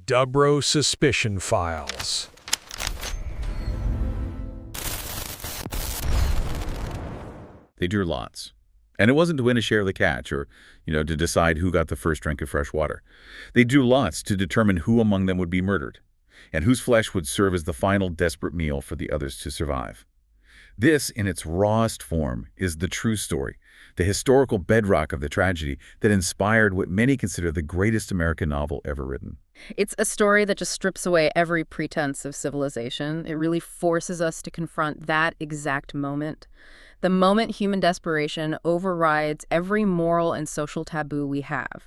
Dubrow Suspicion Files. They drew lots. And it wasn't to win a share of the catch or, to decide who got the first drink of fresh water. They drew lots to determine who among them would be murdered and whose flesh would serve as the final desperate meal for the others to survive. This, in its rawest form, is the true story, the historical bedrock of the tragedy that inspired what many consider the greatest American novel ever written. It's a story that just strips away every pretense of civilization. It really forces us to confront that exact moment. The moment human desperation overrides every moral and social taboo we have.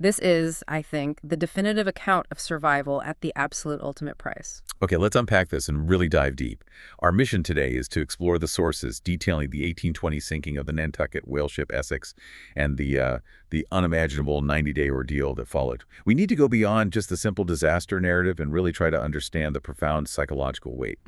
This is, I think, the definitive account of survival at the absolute ultimate price. Okay, let's unpack this and really dive deep. Our mission today is to explore the sources detailing the 1820 sinking of the Nantucket whale ship Essex and the unimaginable 90-day ordeal that followed. We need to go beyond just the simple disaster narrative and really try to understand the profound psychological weight.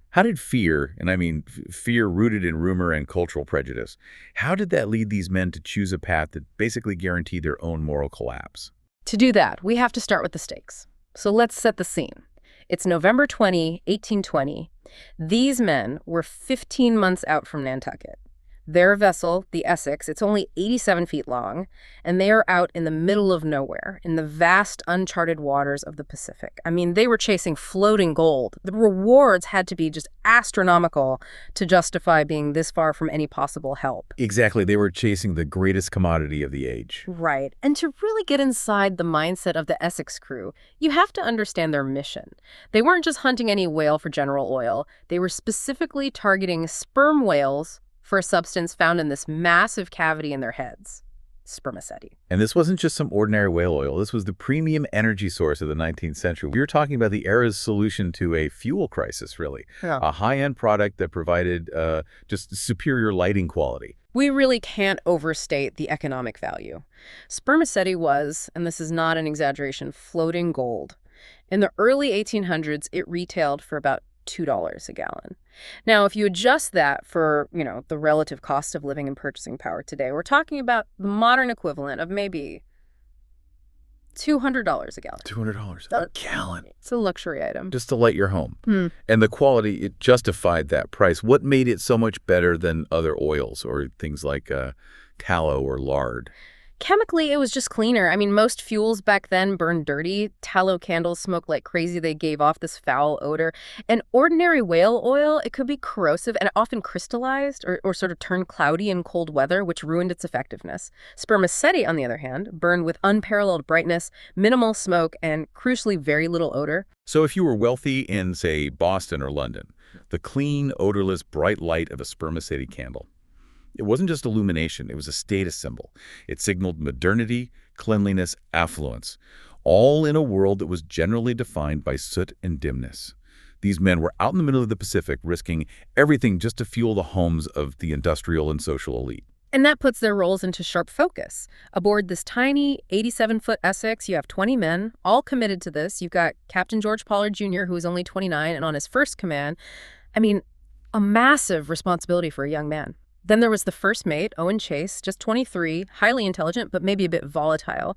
How did fear, and I mean fear rooted in rumor and cultural prejudice, how did that lead these men to choose a path that basically guaranteed their own moral collapse? To do that, we have to start with the stakes. So let's set the scene. It's November 20, 1820. These men were 15 months out from Nantucket. Their vessel, the Essex, it's only 87 feet long, and they are out in the middle of nowhere, in the vast, uncharted waters of the Pacific. I mean, they were chasing floating gold. The rewards had to be just astronomical to justify being this far from any possible help. Exactly. They were chasing the greatest commodity of the age. Right. And to really get inside the mindset of the Essex crew, you have to understand their mission. They weren't just hunting any whale for General Oil. They were specifically targeting sperm whales for a substance found in this massive cavity in their heads, spermaceti. And this wasn't just some ordinary whale oil. This was the premium energy source of the 19th century. We were talking about the era's solution to a fuel crisis, really. Yeah. A high-end product that provided just superior lighting quality. We really can't overstate the economic value. Spermaceti was, and this is not an exaggeration, floating gold. In the early 1800s, it retailed for about $2 a gallon. Now, if you adjust that for, the relative cost of living and purchasing power today, we're talking about the modern equivalent of maybe $200 a gallon. $200 a gallon. It's a luxury item. Just to light your home. And the quality, it justified that price. What made it so much better than other oils or things like tallow or lard? Chemically, it was just cleaner. I mean, most fuels back then burned dirty. Tallow candles smoked like crazy. They gave off this foul odor. And ordinary whale oil, it could be corrosive and often crystallized or sort of turned cloudy in cold weather, which ruined its effectiveness. Spermaceti, on the other hand, burned with unparalleled brightness, minimal smoke, and crucially very little odor. So if you were wealthy in, say, Boston or London, the clean, odorless, bright light of a spermaceti candle, it wasn't just illumination, it was a status symbol. It signaled modernity, cleanliness, affluence, all in a world that was generally defined by soot and dimness. These men were out in the middle of the Pacific, risking everything just to fuel the homes of the industrial and social elite. And that puts their roles into sharp focus. Aboard this tiny 87-foot Essex, you have 20 men, all committed to this. You've got Captain George Pollard Jr., who was only 29 and on his first command. I mean, a massive responsibility for a young man. Then there was the first mate, Owen Chase, just 23, highly intelligent, but maybe a bit volatile.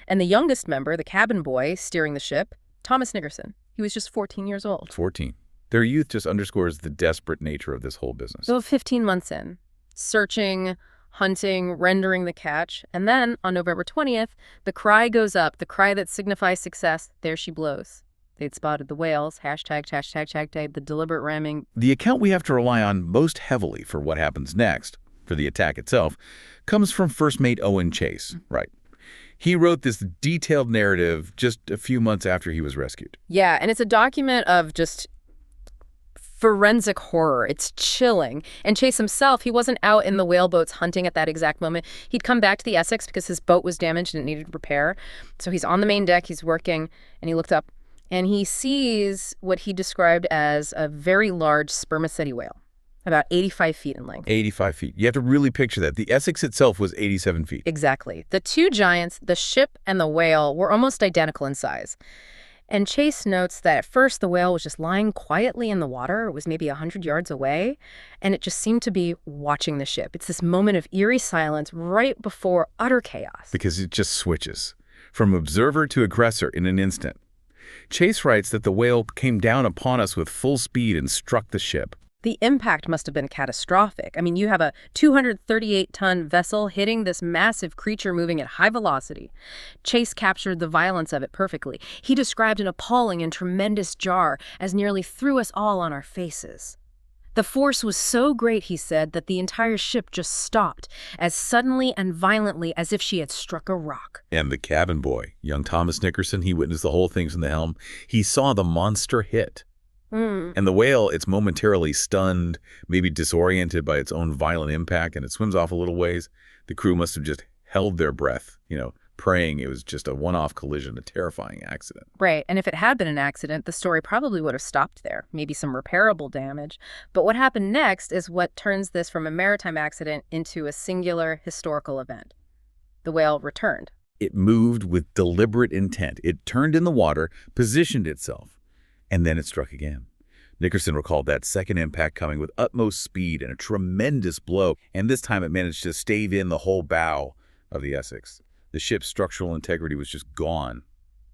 And the youngest member, the cabin boy steering the ship, Thomas Nickerson. He was just 14 years old. 14. Their youth just underscores the desperate nature of this whole business. So 15 months in, searching, hunting, rendering the catch. And then, on November 20th, the cry goes up, the cry that signifies success. There she blows. They'd spotted the whales, hashtag, the deliberate ramming. The account we have to rely on most heavily for what happens next, for the attack itself, comes from First Mate Owen Chase, right? He wrote this detailed narrative just a few months after he was rescued. Yeah, and it's a document of just forensic horror. It's chilling. And Chase himself, he wasn't out in the whale boats hunting at that exact moment. He'd come back to the Essex because his boat was damaged and it needed repair. So he's on the main deck, he's working, and he looked up. And he sees what he described as a very large spermaceti whale, about 85 feet in length. 85 feet. You have to really picture that. The Essex itself was 87 feet. Exactly. The two giants, the ship and the whale, were almost identical in size. And Chase notes that at first the whale was just lying quietly in the water. It was maybe 100 yards away, and it just seemed to be watching the ship. It's this moment of eerie silence right before utter chaos. Because it just switches from observer to aggressor in an instant. Chase writes that the whale came down upon us with full speed and struck the ship. The impact must have been catastrophic. I mean, you have a 238-ton vessel hitting this massive creature moving at high velocity. Chase captured the violence of it perfectly. He described an appalling and tremendous jar as nearly threw us all on our faces. The force was so great, he said, that the entire ship just stopped, as suddenly and violently as if she had struck a rock. And the cabin boy, young Thomas Nickerson, he witnessed the whole thing from the helm. He saw the monster hit. And the whale, it's momentarily stunned, maybe disoriented by its own violent impact, and it swims off a little ways. The crew must have just held their breath, praying it was just a one-off collision, a terrifying accident. Right, and if it had been an accident, the story probably would have stopped there, maybe some repairable damage. But what happened next is what turns this from a maritime accident into a singular historical event. The whale returned. It moved with deliberate intent. It turned in the water, positioned itself, and then it struck again. Nickerson recalled that second impact coming with utmost speed and a tremendous blow, and this time it managed to stave in the whole bow of the Essex. The ship's structural integrity was just gone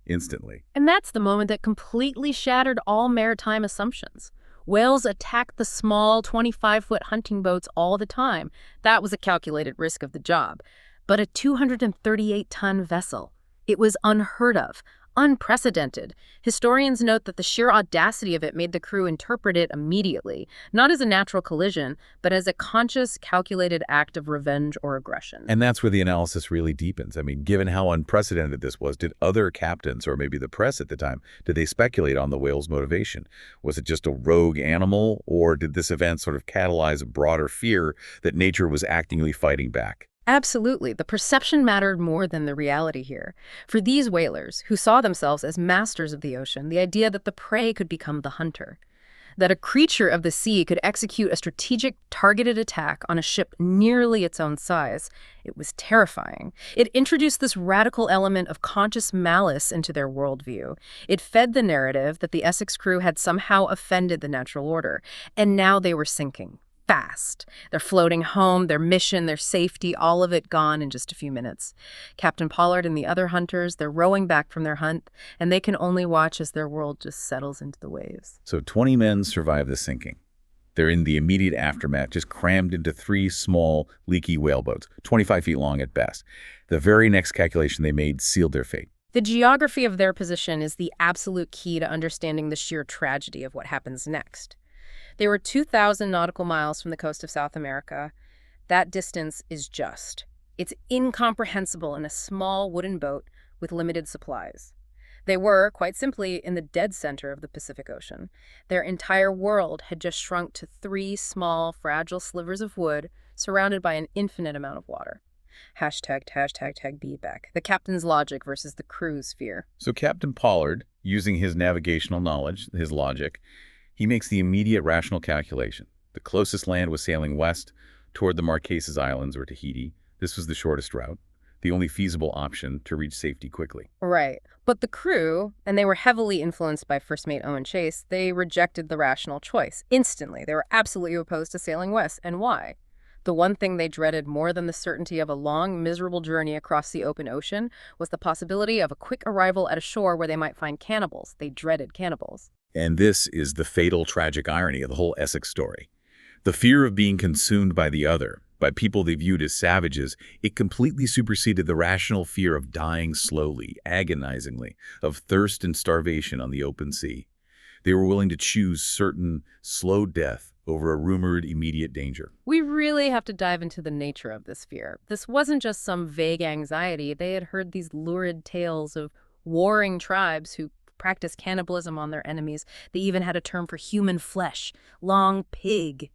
instantly. And that's the moment that completely shattered all maritime assumptions. Whales attacked the small 25-foot hunting boats all the time. That was a calculated risk of the job. But a 238-ton vessel, it was unheard of, unprecedented. Historians note that the sheer audacity of it made the crew interpret it immediately, not as a natural collision, but as a conscious, calculated act of revenge or aggression. And that's where the analysis really deepens. I mean, given how unprecedented this was, did other captains, or maybe the press at the time, did they speculate on the whale's motivation? Was it just a rogue animal, or did this event sort of catalyze a broader fear that nature was actively fighting back? Absolutely. The perception mattered more than the reality here. For these whalers, who saw themselves as masters of the ocean, the idea that the prey could become the hunter, that a creature of the sea could execute a strategic, targeted attack on a ship nearly its own size, it was terrifying. It introduced this radical element of conscious malice into their worldview. It fed the narrative that the Essex crew had somehow offended the natural order, and now they were sinking. Fast. They're floating home, their mission, their safety, all of it gone in just a few minutes. Captain Pollard and the other hunters, they're rowing back from their hunt, and they can only watch as their world just settles into the waves. So 20 men survive the sinking. They're in the immediate aftermath, just crammed into 3 small, leaky whaleboats, 25 feet long at best. The very next calculation they made sealed their fate. The geography of their position is the absolute key to understanding the sheer tragedy of what happens next. They were 2,000 nautical miles from the coast of South America. That distance is just. It's incomprehensible in a small wooden boat with limited supplies. They were, quite simply, in the dead center of the Pacific Ocean. Their entire world had just shrunk to 3 small, fragile slivers of wood surrounded by an infinite amount of water. #, be back. The captain's logic versus the crew's fear. So Captain Pollard, using his navigational knowledge, his logic, he makes the immediate rational calculation. The closest land was sailing west toward the Marquesas Islands or Tahiti. This was the shortest route, the only feasible option to reach safety quickly. Right. But the crew, and they were heavily influenced by First Mate Owen Chase, they rejected the rational choice instantly. They were absolutely opposed to sailing west. And why? The one thing they dreaded more than the certainty of a long, miserable journey across the open ocean was the possibility of a quick arrival at a shore where they might find cannibals. They dreaded cannibals. And this is the fatal, tragic irony of the whole Essex story. The fear of being consumed by the other, by people they viewed as savages, it completely superseded the rational fear of dying slowly, agonizingly, of thirst and starvation on the open sea. They were willing to choose certain slow death over a rumored immediate danger. We really have to dive into the nature of this fear. This wasn't just some vague anxiety. They had heard these lurid tales of warring tribes who practiced cannibalism on their enemies. They even had a term for human flesh, long pig.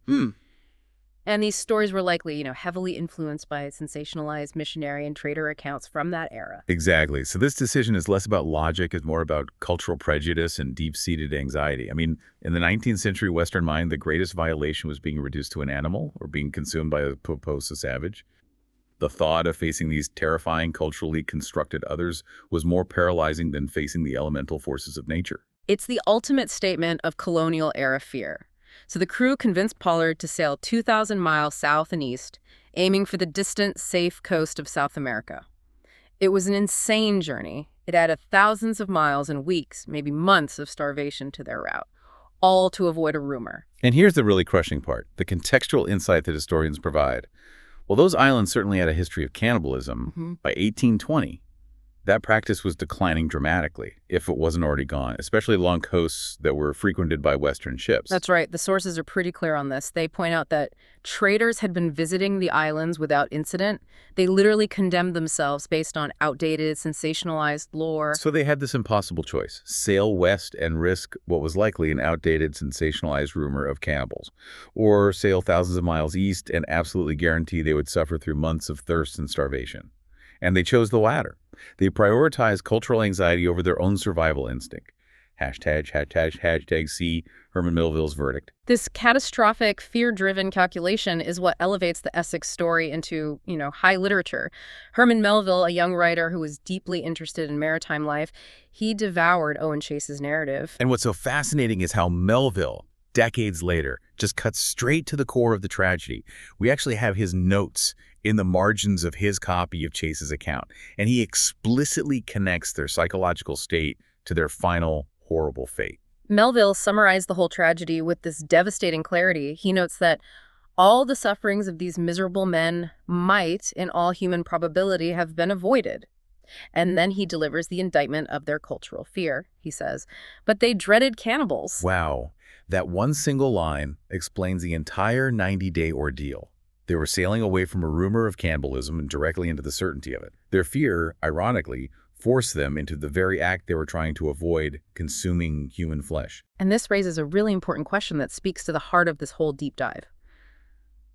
And these stories were likely, heavily influenced by sensationalized missionary and trader accounts from that era. Exactly. So this decision is less about logic, it's more about cultural prejudice and deep-seated anxiety. I mean, in the 19th century Western mind, the greatest violation was being reduced to an animal or being consumed by a savage. The thought of facing these terrifying, culturally constructed others was more paralyzing than facing the elemental forces of nature. It's the ultimate statement of colonial-era fear. So the crew convinced Pollard to sail 2,000 miles south and east, aiming for the distant, safe coast of South America. It was an insane journey. It added thousands of miles and weeks, maybe months of starvation to their route, all to avoid a rumor. And here's the really crushing part, the contextual insight that historians provide. Well, those islands certainly had a history of cannibalism. By 1820, that practice was declining dramatically, if it wasn't already gone, especially along coasts that were frequented by Western ships. That's right. The sources are pretty clear on this. They point out that traders had been visiting the islands without incident. They literally condemned themselves based on outdated, sensationalized lore. So they had this impossible choice, sail west and risk what was likely an outdated, sensationalized rumor of cannibals, or sail thousands of miles east and absolutely guarantee they would suffer through months of thirst and starvation. And they chose the latter. They prioritized cultural anxiety over their own survival instinct. ####C, Herman Melville's verdict. This catastrophic, fear-driven calculation is what elevates the Essex story into, high literature. Herman Melville, a young writer who was deeply interested in maritime life, he devoured Owen Chase's narrative. And what's so fascinating is how Melville, decades later, just cuts straight to the core of the tragedy. We actually have his notes in the margins of his copy of Chase's account, and he explicitly connects their psychological state to their final horrible fate. Melville summarized the whole tragedy with this devastating clarity. He notes that all the sufferings of these miserable men might, in all human probability, have been avoided. And then he delivers the indictment of their cultural fear, he says. But they dreaded cannibals. Wow. That one single line explains the entire 90-day ordeal. They were sailing away from a rumor of cannibalism and directly into the certainty of it. Their fear, ironically, forced them into the very act they were trying to avoid, consuming human flesh. And this raises a really important question that speaks to the heart of this whole deep dive.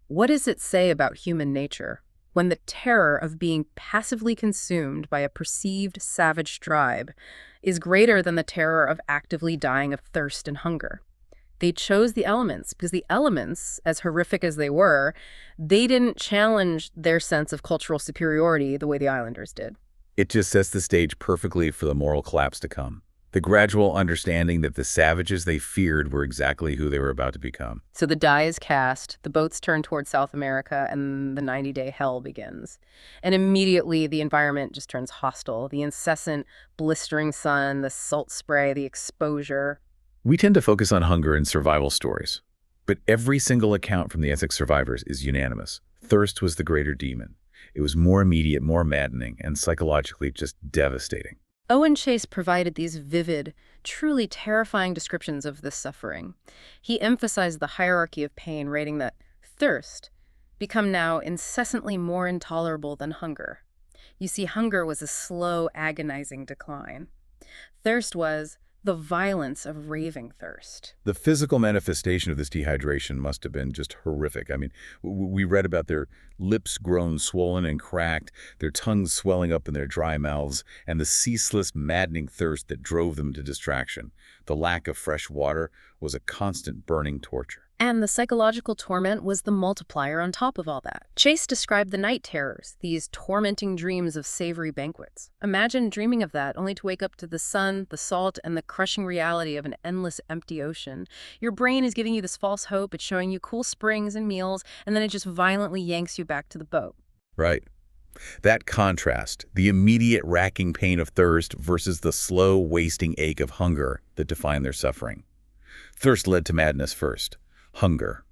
What does it say about human nature when the terror of being passively consumed by a perceived savage tribe is greater than the terror of actively dying of thirst and hunger? They chose the elements because the elements, as horrific as they were, they didn't challenge their sense of cultural superiority the way the islanders did. It just sets the stage perfectly for the moral collapse to come. The gradual understanding that the savages they feared were exactly who they were about to become. So the die is cast, the boats turn toward South America, and the 90-day hell begins. And immediately the environment just turns hostile. The incessant, blistering sun, the salt spray, the exposure. We tend to focus on hunger and survival stories, but every single account from the Essex survivors is unanimous. Thirst was the greater demon. It was more immediate, more maddening, and psychologically just devastating. Owen Chase provided these vivid, truly terrifying descriptions of this suffering. He emphasized the hierarchy of pain, rating that thirst become now incessantly more intolerable than hunger. You see, hunger was a slow, agonizing decline. Thirst was the violence of raving thirst. The physical manifestation of this dehydration must have been just horrific. I mean, we read about their lips grown swollen and cracked, their tongues swelling up in their dry mouths, and the ceaseless, maddening thirst that drove them to distraction. The lack of fresh water was a constant burning torture. And the psychological torment was the multiplier on top of all that. Chase described the night terrors, these tormenting dreams of savory banquets. Imagine dreaming of that, only to wake up to the sun, the salt, and the crushing reality of an endless empty ocean. Your brain is giving you this false hope, it's showing you cool springs and meals, and then it just violently yanks you back to the boat. Right. That contrast, the immediate racking pain of thirst versus the slow, wasting ache of hunger that defined their suffering. Thirst led to madness first. Hunger.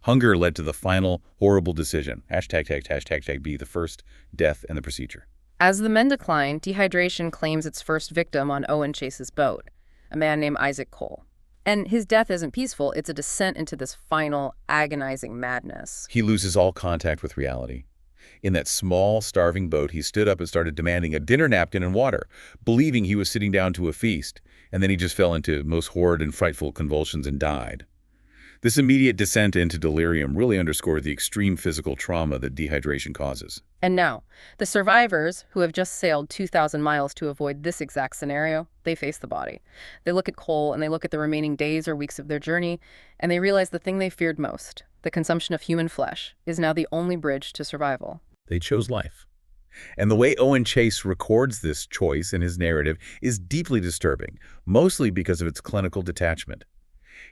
Hunger led to the final horrible decision. ###B, the first death and the procedure. As the men decline, dehydration claims its first victim on Owen Chase's boat, a man named Isaac Cole. And his death isn't peaceful. It's a descent into this final, agonizing madness. He loses all contact with reality. In that small, starving boat, he stood up and started demanding a dinner napkin and water, believing he was sitting down to a feast, and then he just fell into most horrid and frightful convulsions and died. This immediate descent into delirium really underscored the extreme physical trauma that dehydration causes. And now, the survivors, who have just sailed 2,000 miles to avoid this exact scenario, they face the body. They look at Cole and they look at the remaining days or weeks of their journey, and they realize the thing they feared most, the consumption of human flesh, is now the only bridge to survival. They chose life. And the way Owen Chase records this choice in his narrative is deeply disturbing, mostly because of its clinical detachment.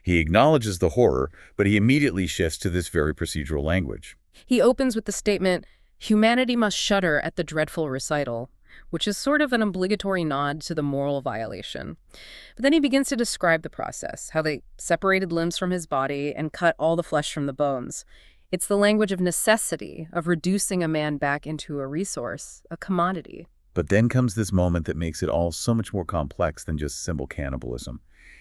He acknowledges the horror, but he immediately shifts to this very procedural language. He opens with the statement, "Humanity must shudder at the dreadful recital," which is sort of an obligatory nod to the moral violation. But then he begins to describe the process, how they separated limbs from his body and cut all the flesh from the bones. It's the language of necessity, of reducing a man back into a resource, a commodity. But then comes this moment that makes it all so much more complex than just simple cannibalism.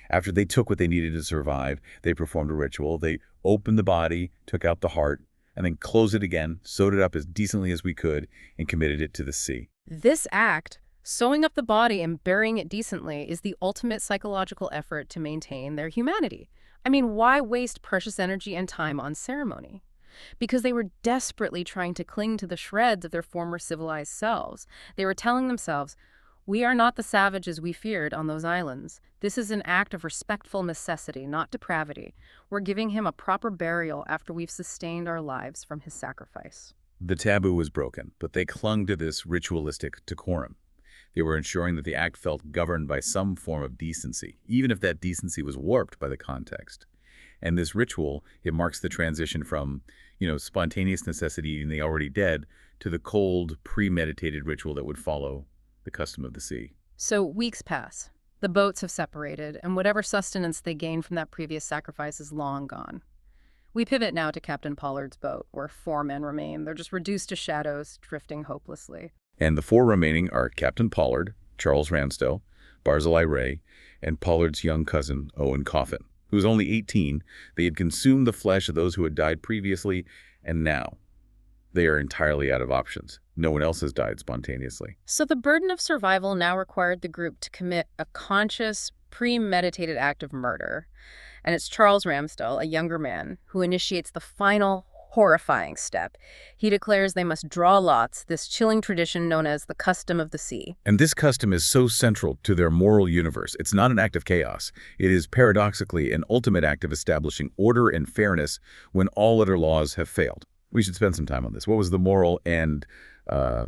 After they took what they needed to survive, they performed a ritual. They opened the body, took out the heart, and then closed it again, sewed it up as decently as we could, and committed it to the sea. This act, sewing up the body and burying it decently, is the ultimate psychological effort to maintain their humanity. I mean, why waste precious energy and time on ceremony? Because they were desperately trying to cling to the shreds of their former civilized selves. They were telling themselves, we are not the savages we feared on those islands. This is an act of respectful necessity, not depravity. We're giving him a proper burial after we've sustained our lives from his sacrifice. The taboo was broken, but they clung to this ritualistic decorum. They were ensuring that the act felt governed by some form of decency, even if that decency was warped by the context. And this ritual, it marks the transition from, spontaneous necessity eating the already dead to the cold, premeditated ritual that would follow the custom of the sea. So weeks pass. The boats have separated, and whatever sustenance they gained from that previous sacrifice is long gone. We pivot now to Captain Pollard's boat, where 4 men remain. They're just reduced to shadows, drifting hopelessly. And the 4 remaining are Captain Pollard, Charles Ramsdell, Barzillai Ray, and Pollard's young cousin, Owen Coffin, who was only 18. They had consumed the flesh of those who had died previously, and now they are entirely out of options. No one else has died spontaneously. So the burden of survival now required the group to commit a conscious, premeditated act of murder. And it's Charles Ramsdell, a younger man, who initiates the final, horrifying step. He declares they must draw lots, this chilling tradition known as the custom of the sea. And this custom is so central to their moral universe. It's not an act of chaos. It is paradoxically an ultimate act of establishing order and fairness when all other laws have failed. We should spend some time on this. What was the moral and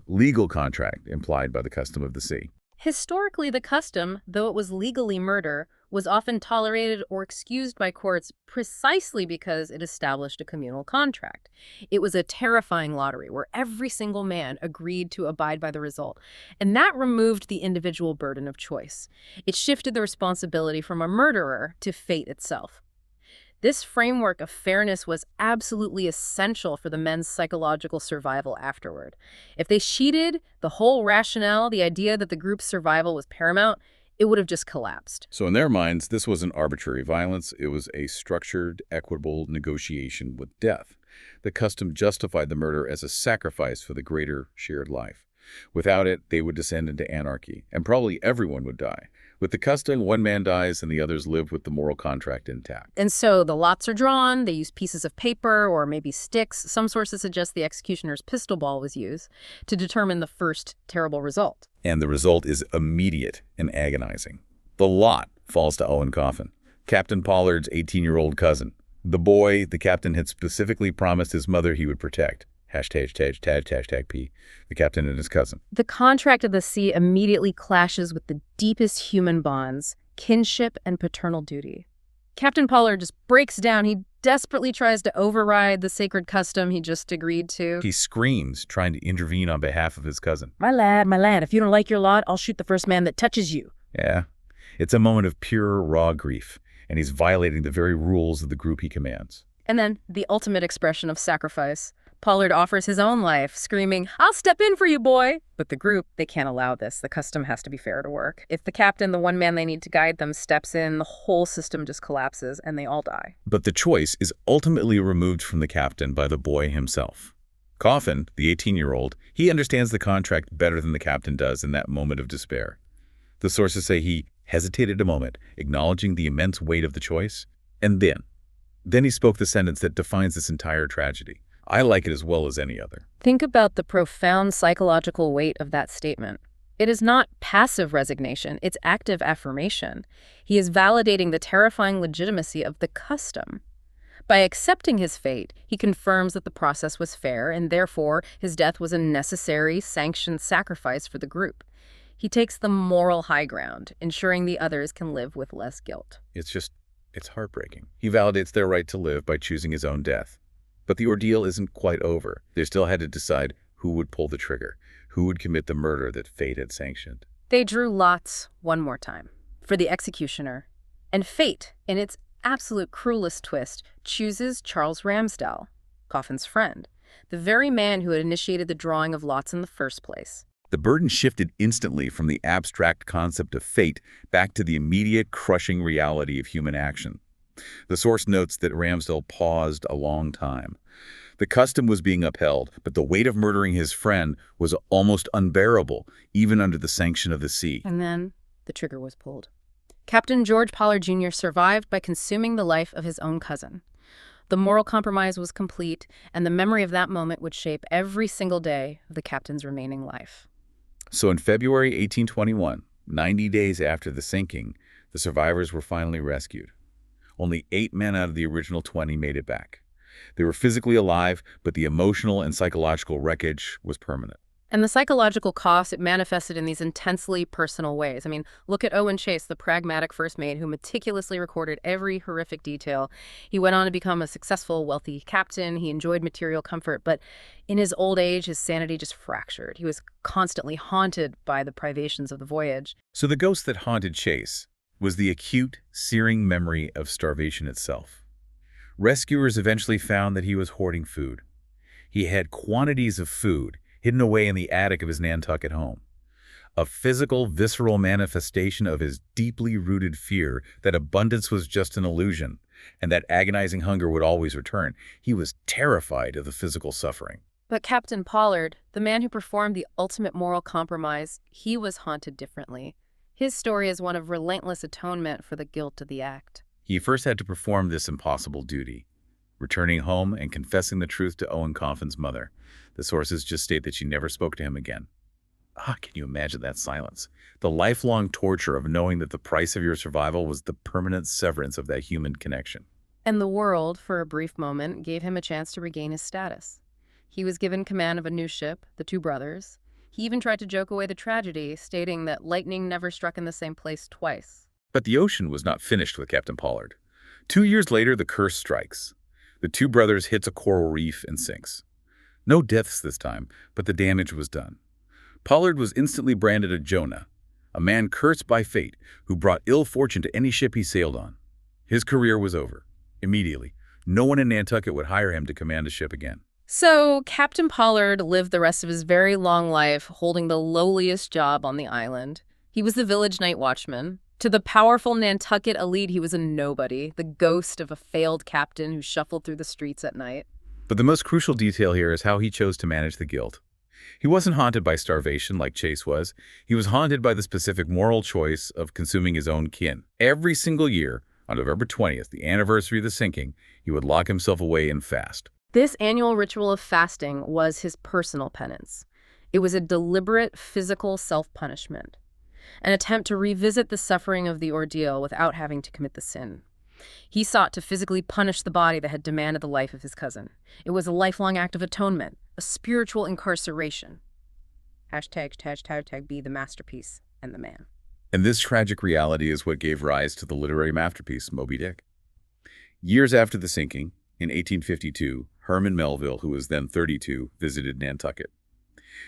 legal contract implied by the custom of the sea? Historically, the custom, though it was legally murder, was often tolerated or excused by courts precisely because it established a communal contract. It was a terrifying lottery where every single man agreed to abide by the result, and that removed the individual burden of choice. It shifted the responsibility from a murderer to fate itself. This framework of fairness was absolutely essential for the men's psychological survival afterward. If they cheated, the whole rationale, the idea that the group's survival was paramount, it would have just collapsed. So in their minds, this wasn't arbitrary violence. It was a structured, equitable negotiation with death. The custom justified the murder as a sacrifice for the greater shared life. Without it, they would descend into anarchy, and probably everyone would die. With the custom, one man dies and the others live with the moral contract intact. And so the lots are drawn, they use pieces of paper or maybe sticks. Some sources suggest the executioner's pistol ball was used to determine the first terrible result. And the result is immediate and agonizing. The lot falls to Owen Coffin, Captain Pollard's 18-year-old cousin. The boy the captain had specifically promised his mother he would protect. #P, the captain and his cousin. The contract of the sea immediately clashes with the deepest human bonds, kinship and paternal duty. Captain Pollard just breaks down. He desperately tries to override the sacred custom he just agreed to. He screams, trying to intervene on behalf of his cousin. My lad, if you don't like your lot, I'll shoot the first man that touches you. Yeah, it's a moment of pure, raw grief, and he's violating the very rules of the group he commands. And then, the ultimate expression of sacrifice. Pollard offers his own life, screaming, "I'll step in for you, boy!" But the group, they can't allow this. The custom has to be fair to work. If the captain, the one man they need to guide them, steps in, the whole system just collapses and they all die. But the choice is ultimately removed from the captain by the boy himself. Coffin, the 18-year-old, he understands the contract better than the captain does in that moment of despair. The sources say he hesitated a moment, acknowledging the immense weight of the choice, and then he spoke the sentence that defines this entire tragedy. I like it as well as any other. Think about the profound psychological weight of that statement. It is not passive resignation, it's active affirmation. He is validating the terrifying legitimacy of the custom. By accepting his fate, he confirms that the process was fair and therefore his death was a necessary, sanctioned sacrifice for the group. He takes the moral high ground, ensuring the others can live with less guilt. It's heartbreaking. He validates their right to live by choosing his own death. But the ordeal isn't quite over. They still had to decide who would pull the trigger, who would commit the murder that fate had sanctioned. They drew lots one more time for the executioner, and fate, in its absolute cruelest twist, chooses Charles Ramsdell, Coffin's friend, the very man who had initiated the drawing of lots in the first place. The burden shifted instantly from the abstract concept of fate back to the immediate, crushing reality of human action. The source notes that Ramsdell paused a long time. The custom was being upheld, but the weight of murdering his friend was almost unbearable, even under the sanction of the sea. And then the trigger was pulled. Captain George Pollard Jr. survived by consuming the life of his own cousin. The moral compromise was complete, and the memory of that moment would shape every single day of the captain's remaining life. So in February 1821, 90 days after the sinking, the survivors were finally rescued. Only 8 men out of the original 20 made it back. They were physically alive, but the emotional and psychological wreckage was permanent. And the psychological cost, it manifested in these intensely personal ways. I mean, look at Owen Chase, the pragmatic first mate who meticulously recorded every horrific detail. He went on to become a successful, wealthy captain. He enjoyed material comfort, but in his old age, his sanity just fractured. He was constantly haunted by the privations of the voyage. So the ghost that haunted Chase was the acute, searing memory of starvation itself. Rescuers eventually found that he was hoarding food. He had quantities of food hidden away in the attic of his Nantucket home. A physical, visceral manifestation of his deeply rooted fear that abundance was just an illusion, and that agonizing hunger would always return. He was terrified of the physical suffering. But Captain Pollard, the man who performed the ultimate moral compromise, he was haunted differently. His story is one of relentless atonement for the guilt of the act. He first had to perform this impossible duty, returning home and confessing the truth to Owen Coffin's mother. The sources just state that she never spoke to him again. Can you imagine that silence? The lifelong torture of knowing that the price of your survival was the permanent severance of that human connection. And the world, for a brief moment, gave him a chance to regain his status. He was given command of a new ship, the Two Brothers. He even tried to joke away the tragedy, stating that lightning never struck in the same place twice. But the ocean was not finished with Captain Pollard. 2 years later, the curse strikes. The Two Brothers hits a coral reef and sinks. No deaths this time, but the damage was done. Pollard was instantly branded a Jonah, a man cursed by fate who brought ill fortune to any ship he sailed on. His career was over. Immediately, no one in Nantucket would hire him to command a ship again. So Captain Pollard lived the rest of his very long life holding the lowliest job on the island. He was the village night watchman. To the powerful Nantucket elite, he was a nobody, the ghost of a failed captain who shuffled through the streets at night. But the most crucial detail here is how he chose to manage the guilt. He wasn't haunted by starvation like Chase was. He was haunted by the specific moral choice of consuming his own kin. Every single year, on November 20th, the anniversary of the sinking, he would lock himself away and fast. This annual ritual of fasting was his personal penance. It was a deliberate physical self-punishment, an attempt to revisit the suffering of the ordeal without having to commit the sin. He sought to physically punish the body that had demanded the life of his cousin. It was a lifelong act of atonement, a spiritual incarceration. #, be the masterpiece and the man. And this tragic reality is what gave rise to the literary masterpiece, Moby Dick. Years after the sinking, in 1852, Herman Melville, who was then 32, visited Nantucket.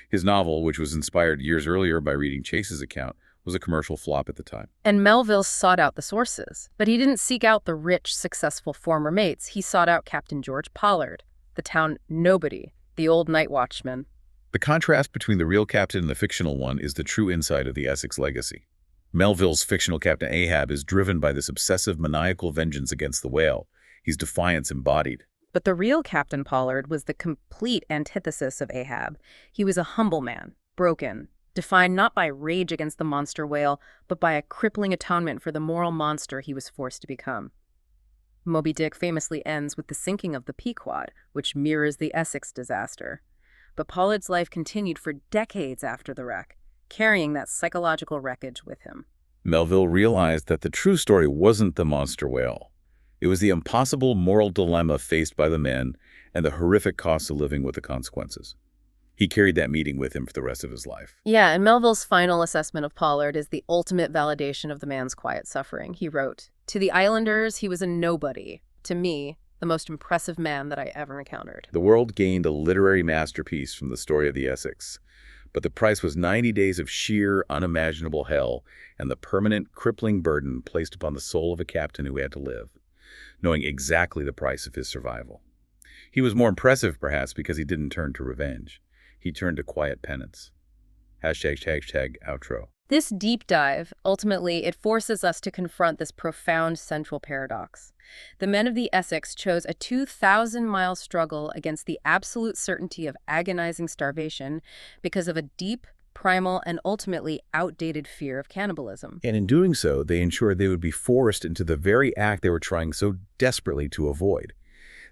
His novel, which was inspired years earlier by reading Chase's account, was a commercial flop at the time. And Melville sought out the sources, but he didn't seek out the rich, successful former mates. He sought out Captain George Pollard, the town nobody, the old night watchman. The contrast between the real captain and the fictional one is the true insight of the Essex legacy. Melville's fictional Captain Ahab is driven by this obsessive, maniacal vengeance against the whale. He's defiance embodied. But the real Captain Pollard was the complete antithesis of Ahab. He was a humble man, broken, defined not by rage against the monster whale, but by a crippling atonement for the moral monster he was forced to become. Moby Dick famously ends with the sinking of the Pequod, which mirrors the Essex disaster. But Pollard's life continued for decades after the wreck, carrying that psychological wreckage with him. Melville realized that the true story wasn't the monster whale. It was the impossible moral dilemma faced by the men and the horrific cost of living with the consequences. He carried that meeting with him for the rest of his life. Yeah, and Melville's final assessment of Pollard is the ultimate validation of the man's quiet suffering. He wrote, "To the islanders, he was a nobody. To me, the most impressive man that I ever encountered." The world gained a literary masterpiece from the story of the Essex. But the price was 90 days of sheer, unimaginable hell and the permanent, crippling burden placed upon the soul of a captain who had to live, knowing exactly the price of his survival. He was more impressive, perhaps, because he didn't turn to revenge. He turned to quiet penance. #outro. This deep dive, ultimately, it forces us to confront this profound central paradox. The men of the Essex chose a 2,000-mile struggle against the absolute certainty of agonizing starvation because of a deep, primal, and ultimately outdated fear of cannibalism. And in doing so, they ensured they would be forced into the very act they were trying so desperately to avoid.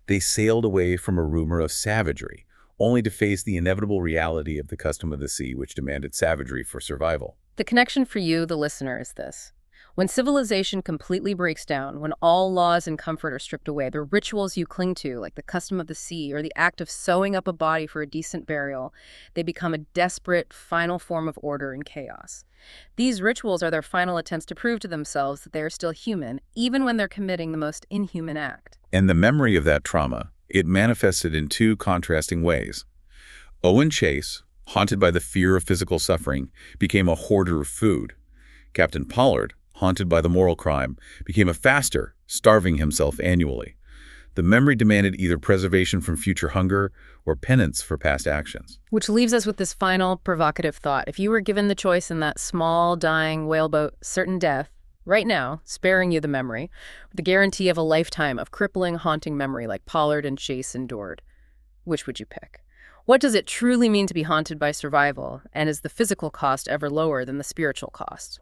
They sailed away from a rumor of savagery, only to face the inevitable reality of the custom of the sea, which demanded savagery for survival. The connection for you, the listener, is this. When civilization completely breaks down, when all laws and comfort are stripped away, the rituals you cling to, like the custom of the sea or the act of sewing up a body for a decent burial, they become a desperate, final form of order and chaos. These rituals are their final attempts to prove to themselves that they are still human, even when they're committing the most inhuman act. And the memory of that trauma, it manifested in two contrasting ways. Owen Chase, haunted by the fear of physical suffering, became a hoarder of food. Captain Pollard, haunted by the moral crime, became a faster, starving himself annually. The memory demanded either preservation from future hunger or penance for past actions. Which leaves us with this final provocative thought. If you were given the choice in that small, dying whaleboat, certain death, right now, sparing you the memory, with the guarantee of a lifetime of crippling, haunting memory like Pollard and Chase endured, which would you pick? What does it truly mean to be haunted by survival, and is the physical cost ever lower than the spiritual cost?